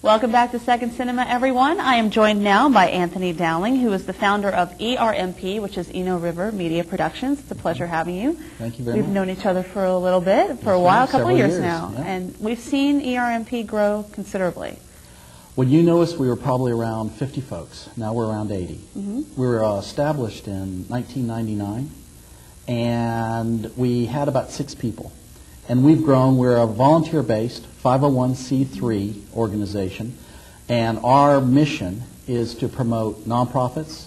Welcome back to Second Cinema, everyone. I am joined now by Anthony Dowling, who is the founder of ERMP, which is Eno River Media Productions. It's a pleasure having you. Thank you very much. We've known each other for a little bit, for a while, a couple of years now. Yeah. And we've seen ERMP grow considerably. When you knew us, we were probably around 50 folks. Now we're around 80. We were established in 1999, and we had about 6 people. And we've grown. We're a volunteer-based 501c3 organization, and our mission is to promote nonprofits,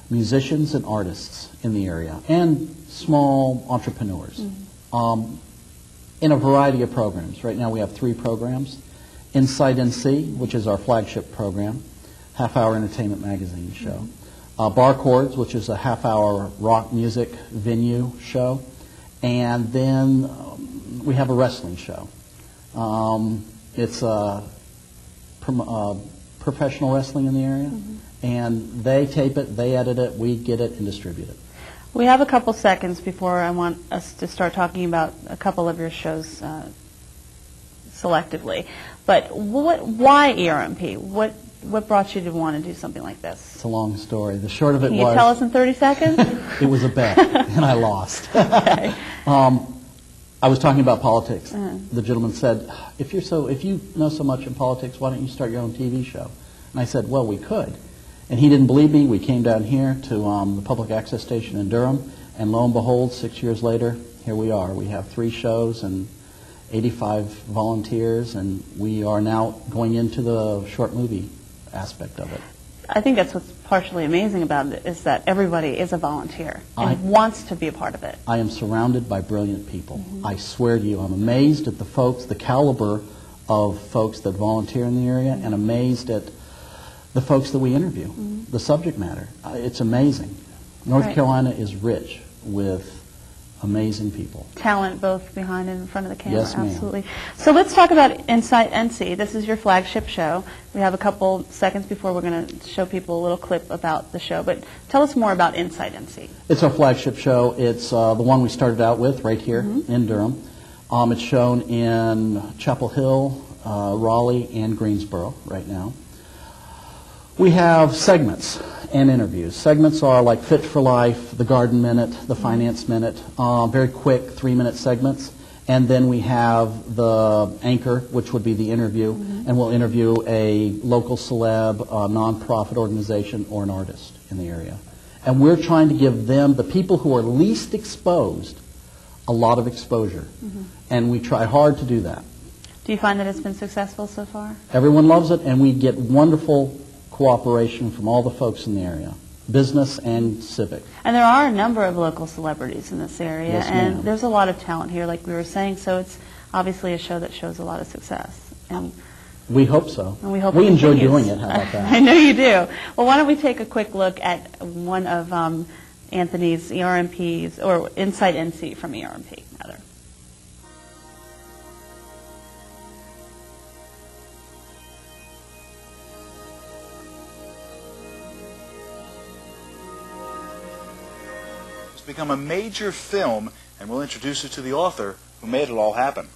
musicians, and artists in the area, and small entrepreneurs in a variety of programs. Right now we have 3 programs. Inside NC, which is our flagship program, half-hour entertainment magazine show. Bar Chords, which is a half-hour rock music venue show. And then we have a wrestling show. It's professional wrestling in the area, and they tape it, they edit it, we get it and distribute it. We have a couple seconds before I want us to start talking about a couple of your shows selectively. But why ERMP? What brought you to want to do something like this? It's a long story. The short of it was... Can you tell us in 30 seconds? It was a bet, and I lost. Okay. I was talking about politics. The gentleman said, if you know so much in politics, why don't you start your own TV show? And I said, well, we could. And he didn't believe me. We came down here to the public access station in Durham, and lo and behold, 6 years later, here we are. We have 3 shows and 85 volunteers, and we are now going into the short movie aspect of it. I think that's what's partially amazing about it, is that everybody is a volunteer and wants to be a part of it. I am surrounded by brilliant people. I swear to you, I'm amazed at the folks, the caliber of folks that volunteer in the area, and amazed at the folks that we interview, the subject matter. It's amazing. North Carolina is rich with amazing people. Talent both behind and in front of the camera. Yes, ma'am. Absolutely. So let's talk about Inside NC. This is your flagship show. We have a couple seconds before we're going to show people a little clip about the show. But tell us more about Inside NC. It's our flagship show. It's the one we started out with right here in Durham. It's shown in Chapel Hill, Raleigh, and Greensboro right now. We have segments and interviews. Segments are like Fit for Life, the Garden Minute, the Finance Minute, very quick 3-minute segments. And then we have the anchor, which would be the interview, and we'll interview a local celeb, a nonprofit organization, or an artist in the area. And we're trying to give them, the people who are least exposed, a lot of exposure. And we try hard to do that. Do you find that it's been successful so far? Everyone loves it, and we get wonderful cooperation from all the folks in the area, business and civic. And there are a number of local celebrities in this area, Yes, and ma'am. there's a lot of talent here, like we were saying, so it's obviously a show that shows a lot of success. And we hope so. And we hope we it enjoy continues. doing it. How about that? I know you do. Well, why don't we take a quick look at one of Anthony's ERMP's, or Inside NC from ERMP, rather. Become a major film, and we'll introduce you to the author who made it all happen.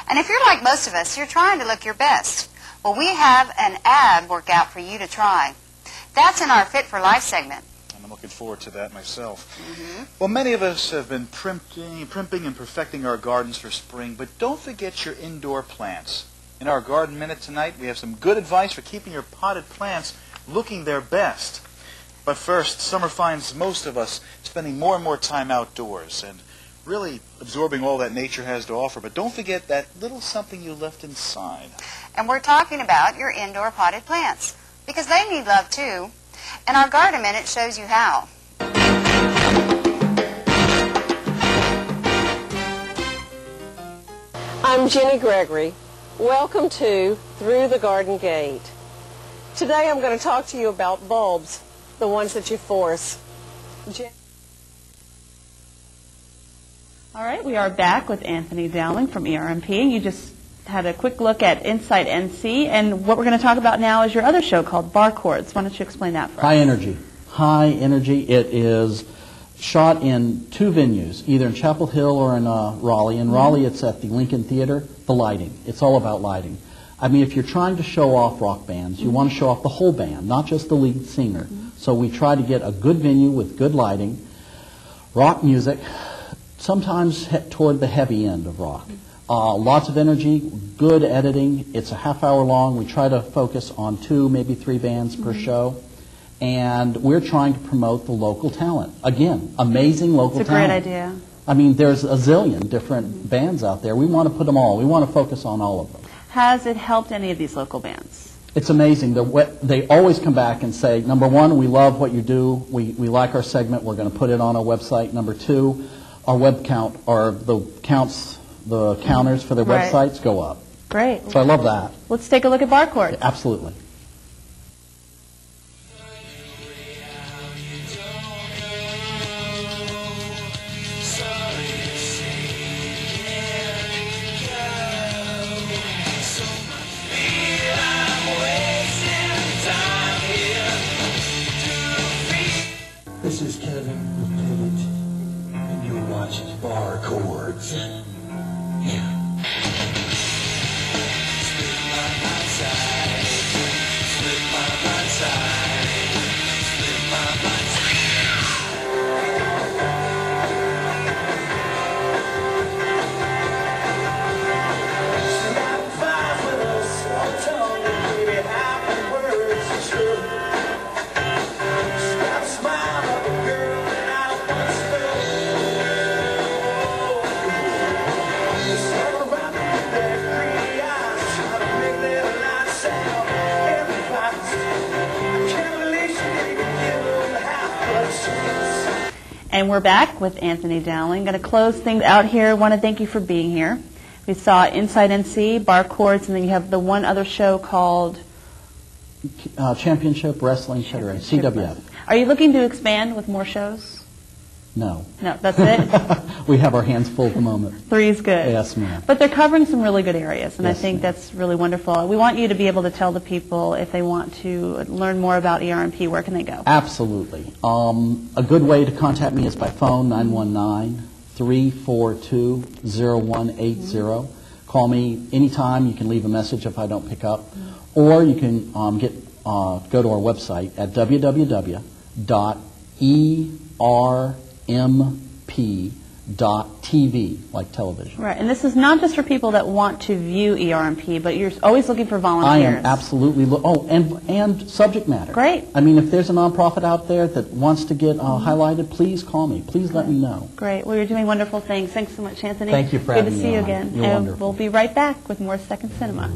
And if you're like most of us, you're trying to look your best. Well, we have an ab workout for you to try. That's in our Fit for Life segment. I'm looking forward to that myself. Well, many of us have been primping and perfecting our gardens for spring, but don't forget your indoor plants. In our Garden Minute tonight, we have some good advice for keeping your potted plants looking their best. But first, summer finds most of us spending more and more time outdoors and really absorbing all that nature has to offer. But don't forget that little something you left inside. And we're talking about your indoor potted plants, because they need love too. And our Garden Minute shows you how. I'm Jenny Gregory. Welcome to Through the Garden Gate. Today I'm going to talk to you about bulbs, the ones that you force. All right, we are back with Anthony Dowling from ERMP. You just had a quick look at Inside NC, and what we're going to talk about now is your other show called Bar Chords. Why don't you explain that for us? High energy. High energy. It is shot in 2 venues, either in Chapel Hill or in Raleigh. In Raleigh, it's at the Lincoln Theater. The lighting. It's all about lighting. I mean, if you're trying to show off rock bands, you want to show off the whole band, not just the lead singer. So we try to get a good venue with good lighting, rock music, sometimes toward the heavy end of rock. Lots of energy, good editing. It's a half-hour long. We try to focus on 2, maybe 3 bands per show. And we're trying to promote the local talent. Again, amazing local talent. It's a great idea. I mean, there's a zillion different bands out there. We want to put them all. We want to focus on all of them. Has it helped any of these local bands? It's amazing. They always come back and say, number one, we love what you do. We like our segment. We're going to put it on our website. Number two, our web count, or the counters for their Right. websites go up. Great. So I love that. Let's take a look at bar chords. Absolutely. This is Kevin with Pivot, and you're watching Bar Chords. Yeah. And we're back with Anthony Dowling. Going to close things out here. Want to thank you for being here. We saw Inside NC, Bar Chords, and then you have the one other show called Championship Wrestling Federation, CWF. Are you looking to expand with more shows? No. No, that's it? We have our hands full at the moment. 3 is good. Yes, ma'am. But they're covering some really good areas, and I Yes, think ma'am. that's really wonderful. We want you to be able to tell the people if they want to learn more about ERMP, where can they go? Absolutely. A good way to contact me is by phone, 919-342-0180. Call me anytime. You can leave a message if I don't pick up. Or you can go to our website at www.ermp.tv, like television. Right, and this is not just for people that want to view ERMP, but you're always looking for I volunteers. am absolutely. And subject matter. Great. I mean, if there's a nonprofit out there that wants to get highlighted, please call me. Please let me know. Great. Well, you're doing wonderful things. Thanks so much, Anthony. Thank you for Good having to me see you on. again. You're and wonderful. we'll be right back with more Second Cinema.